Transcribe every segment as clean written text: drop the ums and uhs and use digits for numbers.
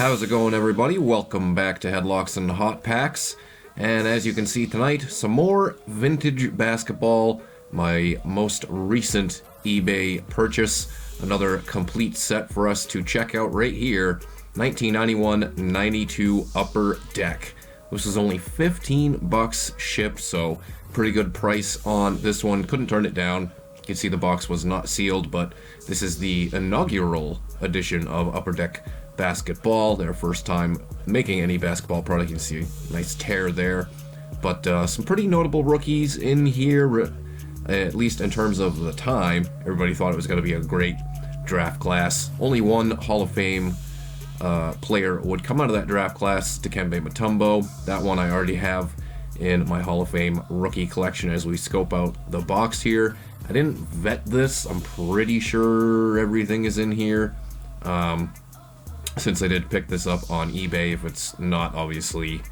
How's it going, everybody? Welcome back to Headlocks and Hot Packs. And as you can see tonight, some more vintage basketball. My most recent eBay purchase. Another complete set for us to check out right here. 1991-92 Upper Deck. This is only 15 bucks shipped, so pretty good price on this one. Couldn't turn it down. You can see the box was not sealed, but this is the inaugural edition of Upper Deck Basketball. Their first time making any basketball product. You can see a nice tear there. But some pretty notable rookies in here, at least in terms of the time. Everybody thought it was going to be a great draft class. Only one Hall of Fame player would come out of that draft class, Dikembe Mutombo. That one I already have in my Hall of Fame rookie collection as we scope out the box here. I didn't vet this. I'm pretty sure everything is in here. Since I did pick this up on eBay. If it's not, obviously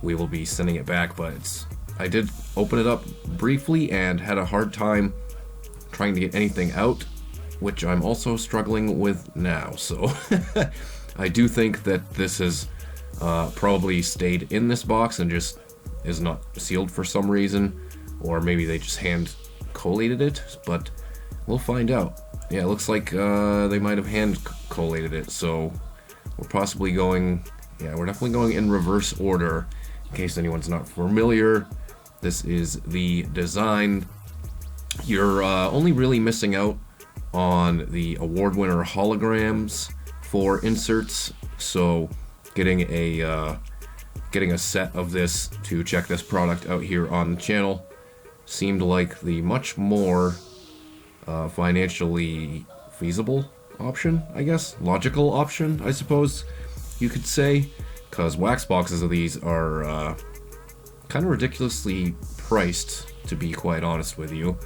we will be sending it back, but I did open it up briefly and had a hard time trying to get anything out, which I'm also struggling with now. So I do think that this has probably stayed in this box and just is not sealed for some reason, or maybe they just hand collated it, but we'll find out. Yeah, it looks like they might have hand collated it, so we're possibly going, we're definitely going in reverse order, in case anyone's not familiar. This is the design. You're only really missing out on the award winner holograms for inserts, so getting a set of this to check this product out here on the channel seemed like the much more financially feasible option, I guess. Logical option, I suppose you could say, because wax boxes of these are kind of ridiculously priced, to be quite honest with you.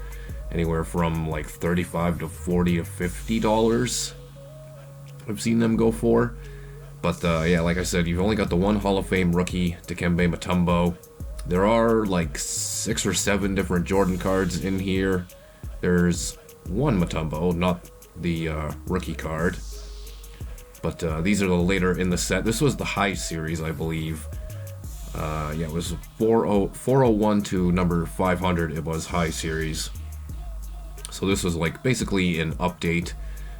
Anywhere from like $35 to $40 to $50 I've seen them go for. But yeah, like I said, you've only got the one Hall of Fame rookie, Dikembe Mutombo. There are like 6 or 7 different Jordan cards in here. There's one Mutombo, not the rookie card, but these are the later in the set. This was the high series, I believe. Yeah, it was 401 to number 500. It was high series. So this was like basically an update.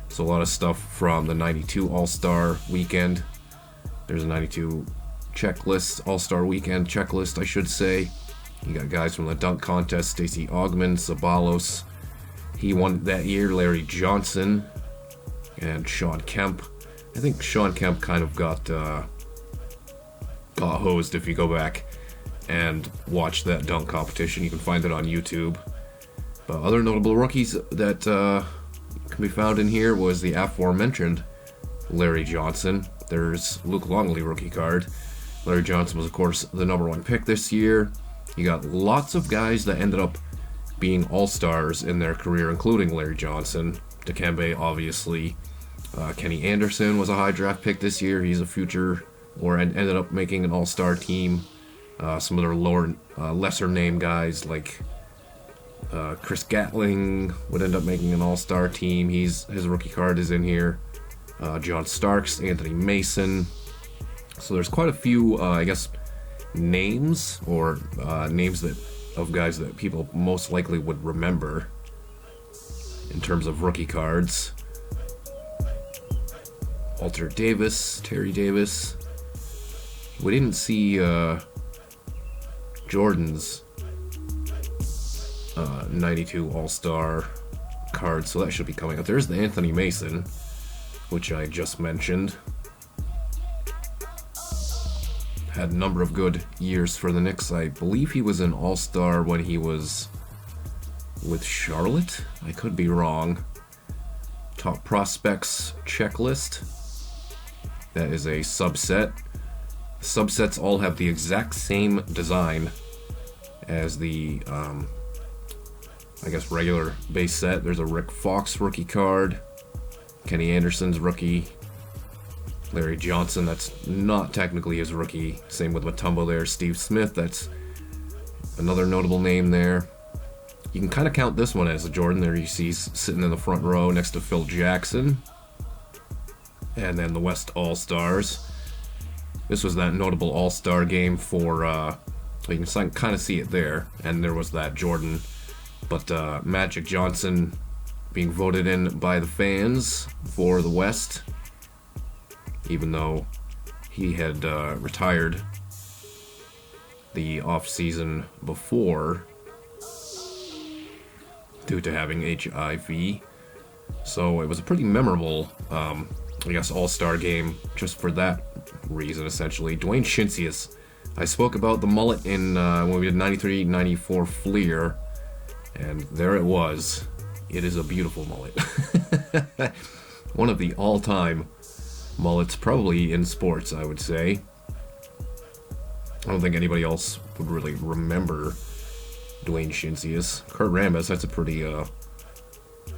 So a lot of stuff from the 92 All-Star Weekend. There's a 92 checklist, All-Star Weekend checklist, I should say. You got guys from the dunk contest: Stacey Augmon, Sabalos. He won that year. Larry Johnson and Sean Kemp. I think Sean Kemp kind of got hosed if you go back and watch that dunk competition. You can find it on YouTube. But other notable rookies that can be found in here was the aforementioned Larry Johnson. There's Luke Longley rookie card. Larry Johnson was, of course, the #1 pick this year. You got lots of guys that ended up being all-stars in their career, including Larry Johnson. Dikembe, obviously. Kenny Anderson was a high draft pick this year. He's a future, or ended up making an all-star team. Some other lesser name guys like Chris Gatling would end up making an all-star team. His rookie card is in here. John Starks, Anthony Mason. So there's quite a few, I guess, names, or names of guys that people most likely would remember in terms of rookie cards. Walter Davis, Terry Davis. We didn't see Jordan's 92 All-Star card, so that should be coming up. There's the Anthony Mason, which I just mentioned. Had a number of good years for the Knicks. I believe he was an all-star when he was with Charlotte. I could be wrong. Top prospects checklist. That is a subset. Subsets all have the exact same design as the, I guess, regular base set. There's a Rick Fox rookie card. Kenny Anderson's rookie. Larry Johnson, that's not technically his rookie. Same with Mutombo there. Steve Smith, that's another notable name there. You can kind of count this one as a Jordan. There you see sitting in the front row next to Phil Jackson. And then the West All-Stars. This was that notable all-star game for, you can kind of see it there, and there was that Jordan, but Magic Johnson being voted in by the fans for the West, even though he had retired the off-season before due to having HIV. So it was a pretty memorable, I guess, all-star game just for that reason, essentially. Dwayne Shinsius. I spoke about the mullet in when we did 93-94 Fleer, and there it was. It is a beautiful mullet. One of the all-time mullets, probably in sports, I would say. I don't think anybody else would really remember Dwayne Shinsius. Kurt Rambis, that's a pretty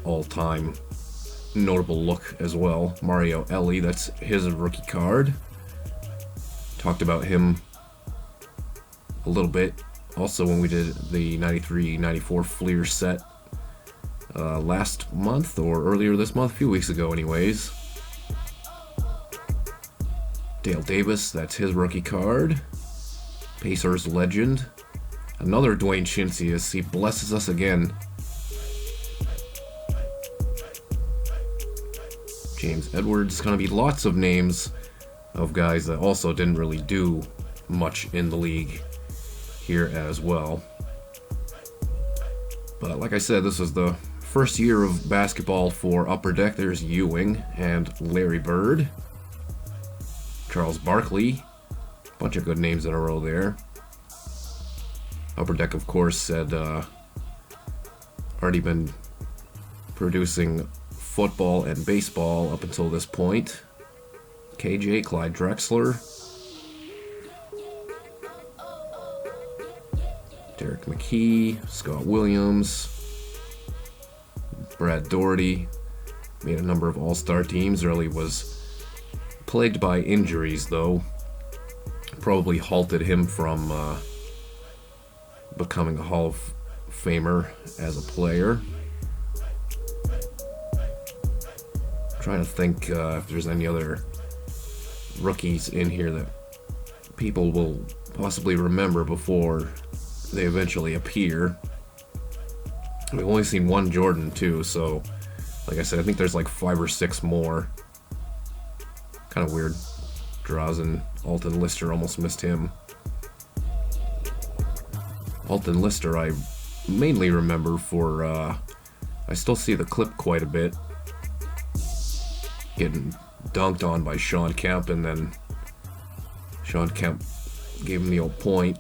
all-time notable look as well. Mario Ellie, that's his rookie card. Talked about him a little bit also when we did the 93-94 Fleer set last month, or earlier this month, a few weeks ago anyways. Dale Davis, that's his rookie card. Pacers legend. Another Dwayne Shinsius, he blesses us again. James Edwards, gonna be lots of names of guys that also didn't really do much in the league here as well. But like I said, this was the first year of basketball for Upper Deck. There's Ewing and Larry Bird. Charles Barkley. Bunch of good names in a row there. Upper Deck, of course, had already been producing football and baseball up until this point. KJ, Clyde Drexler. Derek McKee, Scott Williams. Brad Doherty made a number of all-star teams. Early was plagued by injuries, though. Probably halted him from becoming a Hall of Famer as a player. Trying to think if there's any other rookies in here that people will possibly remember before they eventually appear. We've only seen one Jordan too, so like I said, I think there's like 5 or 6 more. Kind of weird. Drazen, Alton Lister, almost missed him. Alton Lister I mainly remember for, I still see the clip quite a bit. Getting dunked on by Sean Kemp, and then Sean Kemp gave him the old point.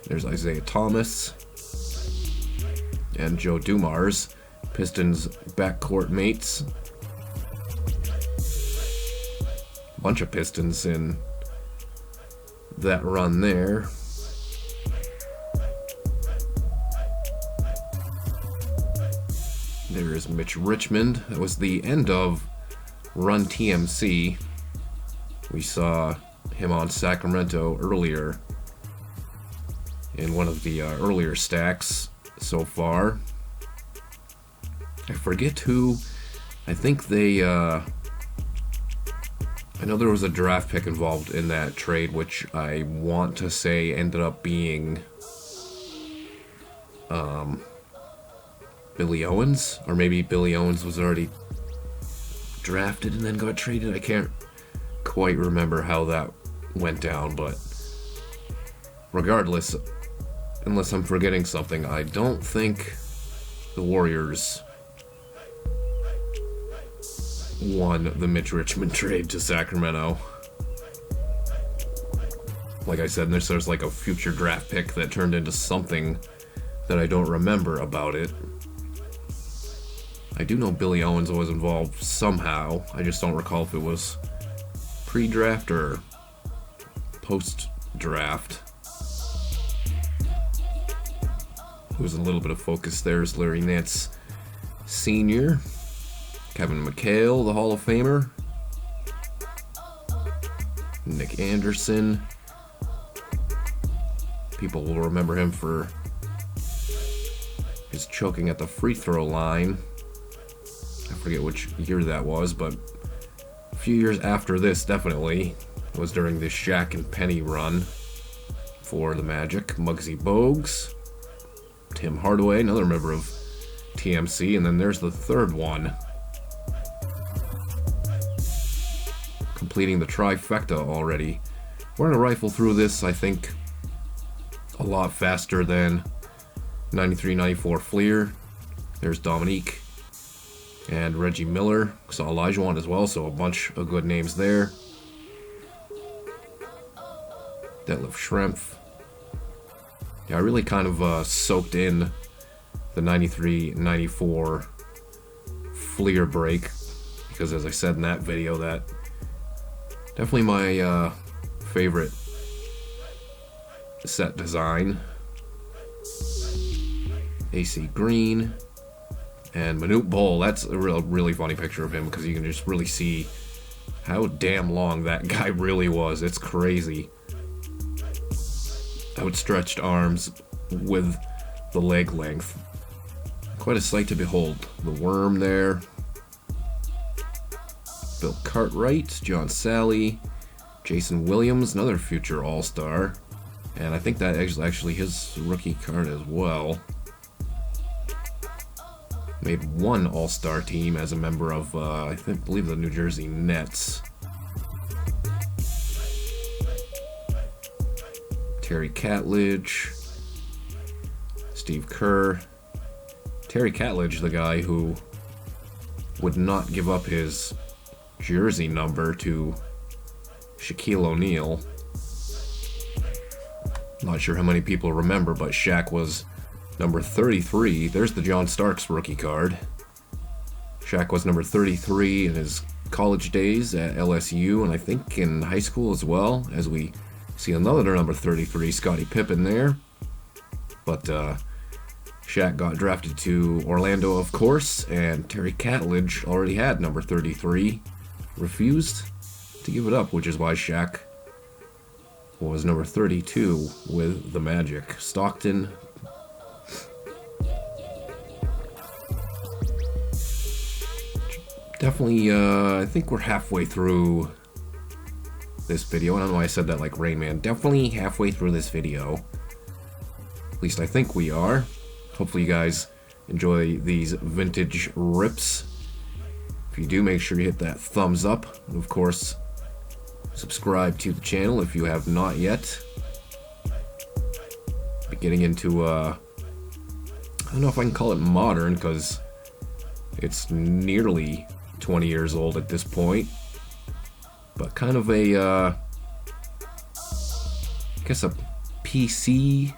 There's Isaiah Thomas and Joe Dumars, Pistons backcourt mates. Bunch of Pistons in that run there. There is Mitch Richmond. That was the end of Run TMC. We saw him on Sacramento earlier in one of the earlier stacks so far. I forget who. I think they I know there was a draft pick involved in that trade, which I want to say ended up being Billy Owens, or maybe Billy Owens was already drafted and then got traded. I can't quite remember how that went down, but regardless, unless I'm forgetting something, I don't think the Warriors won the Mitch Richmond trade to Sacramento. Like I said, there's like a future draft pick that turned into something that I don't remember about it. I do know Billy Owens was involved somehow. I just don't recall if it was pre-draft or post-draft. Who's a little bit of focus there is Larry Nance Sr., Kevin McHale, the Hall of Famer, Nick Anderson. People will remember him for his choking at the free throw line. I forget which year that was, but a few years after this, definitely. was during the Shaq and Penny run for the Magic. Muggsy Bogues, Tim Hardaway, another member of TMC, and then there's the third one, completing the trifecta already. We're gonna rifle through this, I think, a lot faster than 93-94 Fleer. There's Dominique and Reggie Miller. Saw Olajuwon as well, so a bunch of good names there. Detlef Schrempf. Yeah, I really kind of soaked in the 93-94 Fleer break, because as I said in that video, that definitely my favorite set design. AC Green and Manute Bol. That's a really funny picture of him, because you can just really see how damn long that guy really was. It's crazy. Outstretched arms with the leg length. Quite a sight to behold. The Worm there. Bill Cartwright, John Sally, Jason Williams, another future All-Star. And I think that is actually his rookie card as well. Made one All-Star team as a member of, I believe the New Jersey Nets. Terry Catledge, Steve Kerr. Terry Catledge, the guy who would not give up his jersey number to Shaquille O'Neal. Not sure how many people remember, but Shaq was number 33. There's the John Starks rookie card. Shaq was number 33 in his college days at LSU, and I think in high school as well, as we see another number 33, Scottie Pippen there. But Shaq got drafted to Orlando, of course, and Terry Catledge already had number 33. Refused to give it up, which is why Shaq was number 32 with the Magic. Stockton. Definitely, I think we're halfway through this video. I don't know why I said that like Rain Man. Definitely halfway through this video. At least I think we are. Hopefully you guys enjoy these vintage rips. If you do, make sure you hit that thumbs up. And of course, subscribe to the channel if you have not yet. Be getting into, I don't know if I can call it modern, because it's nearly 20 years old at this point. But kind of a, I guess a PC,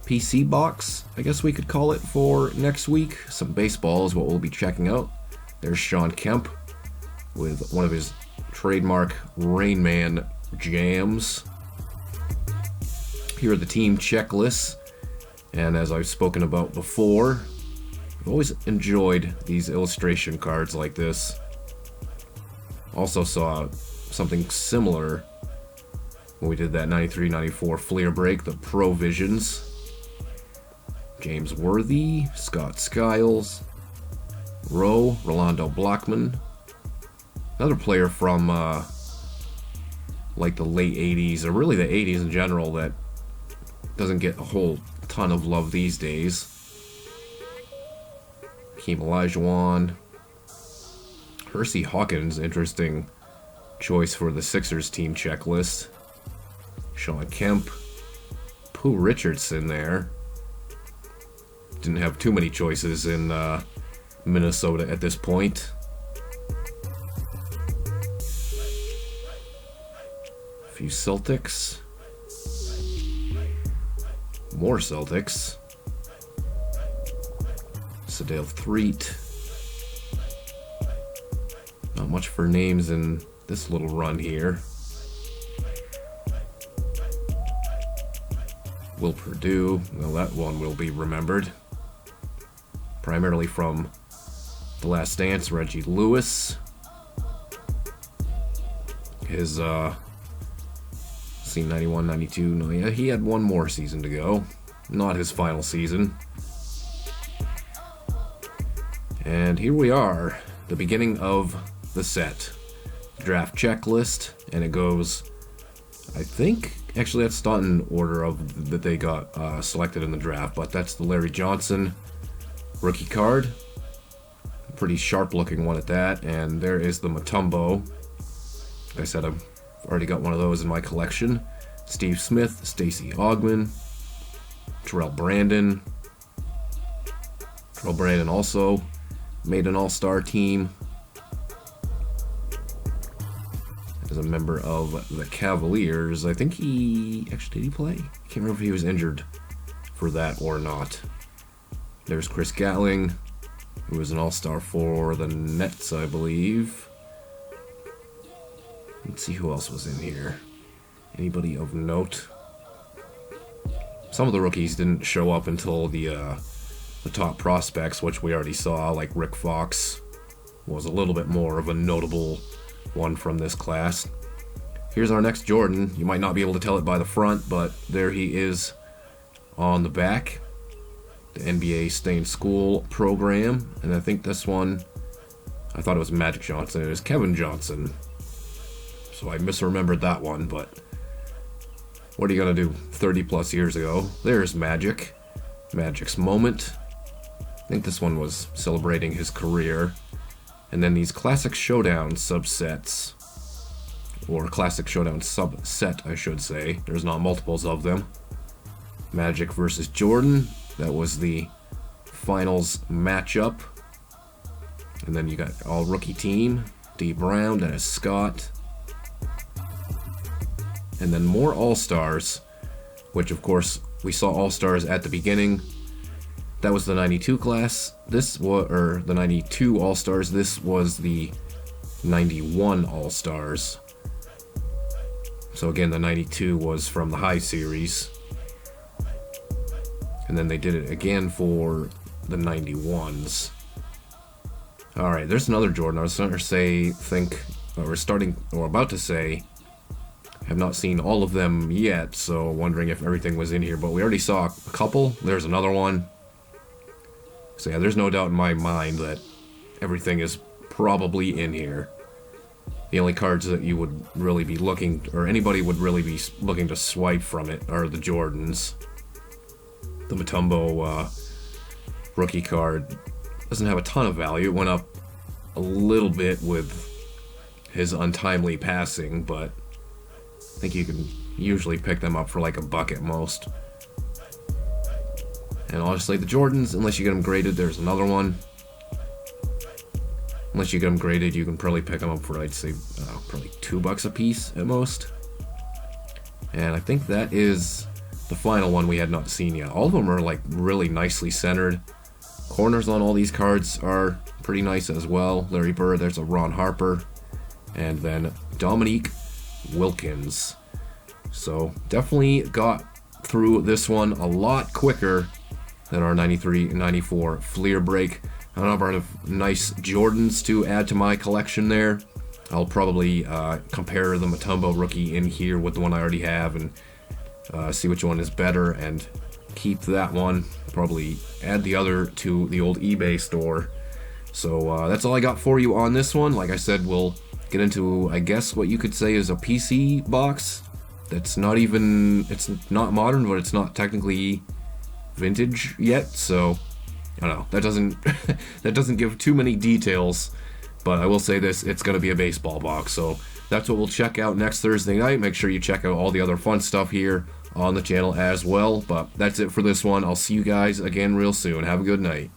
PC box, I guess we could call it, for next week. Some baseball is what we'll be checking out. There's Sean Kemp with one of his trademark Rain Man jams. Here are the team checklists, and as I've spoken about before, I've always enjoyed these illustration cards like this. Also saw something similar when we did that 93-94 Fleer break, the Provisions. James Worthy, Scott Skiles, Rowe, Rolando Blackman. Another player from like the late 80s, or really the 80s in general, that doesn't get a whole ton of love these days. Hakeem Olajuwon. Hersey Hawkins, interesting choice for the Sixers team checklist. Sean Kemp. Pooh Richardson there. Didn't have too many choices in Minnesota at this point. A few Celtics. More Celtics. Sedale Threet. Not much for names in this little run here. Will Purdue. Well, that one will be remembered. Primarily from The Last Dance, Reggie Lewis. His, see, 91, 92. No, yeah, he had one more season to go. Not his final season. And here we are, the beginning of the set. draft checklist, and it goes, I think, actually that's not in order of that they got selected in the draft, but that's the Larry Johnson rookie card. Pretty sharp looking one at that. And there is the Mutombo. Like I said, I've already got one of those in my collection. Steve Smith, Stacey Augmon, Terrell Brandon. Terrell Brandon also made an all-star team as a member of the Cavaliers. I think he actually, did he play? I can't remember if he was injured for that or not. There's Chris Gatling, who was an all-star for the Nets, I believe. Let's see who else was in here. Anybody of note? Some of the rookies didn't show up until the top prospects, which we already saw, like Rick Fox was a little bit more of a notable one from this class. Here's our next Jordan. You might not be able to tell it by the front, but there he is on the back. The NBA Stay in School program. And I think this one, I thought it was Magic Johnson. It was Kevin Johnson. So I misremembered that one, but what are you going to do 30 plus years ago? There's Magic. Magic's moment. I think this one was celebrating his career. And then these Classic Showdown subsets, or Classic Showdown subset, I should say. There's not multiples of them. Magic versus Jordan. That was the finals matchup. And then you got all rookie team. D. Brown, Dennis Scott. And then more All-Stars, which of course we saw All-Stars at the beginning. That was the 92 class. This was, or the 92 All-Stars. This was the 91 All-Stars. So again, the 92 was from the High Series. And then they did it again for the 91s. Alright, there's another Jordan. I was starting to say, about to say, have not seen all of them yet, so wondering if everything was in here. But we already saw a couple. There's another one. So yeah, there's no doubt in my mind that everything is probably in here. The only cards that you would really be looking, or anybody would really be looking to swipe from it, are the Jordans. The Mutombo rookie card doesn't have a ton of value. It went up a little bit with his untimely passing, but I think you can usually pick them up for like $1 at most. And honestly, the Jordans, unless you get them graded, there's another one. Unless you get them graded, you can probably pick them up for, I'd say, probably $2 a piece at most. And I think that is the final one we had not seen yet. All of them are like really nicely centered. Corners on all these cards are pretty nice as well. Larry Bird, there's a Ron Harper, and then Dominique Wilkins. So definitely got through this one a lot quicker than our 93 and 94 Fleer break. A number of nice Jordans to add to my collection there. I'll probably compare the Mutombo rookie in here with the one I already have and see which one is better and keep that one. Probably add the other to the old eBay store. So that's all I got for you on this one. Like I said, we'll get into, I guess, what you could say is a PC box. That's not even, it's not modern, but it's not technically vintage yet. So I don't know. That doesn't that doesn't give too many details. But I will say this, it's going to be a baseball box. So that's what we'll check out next Thursday night. Make sure you check out all the other fun stuff here on the channel as well. But that's it for this one. I'll see you guys again real soon. Have a good night.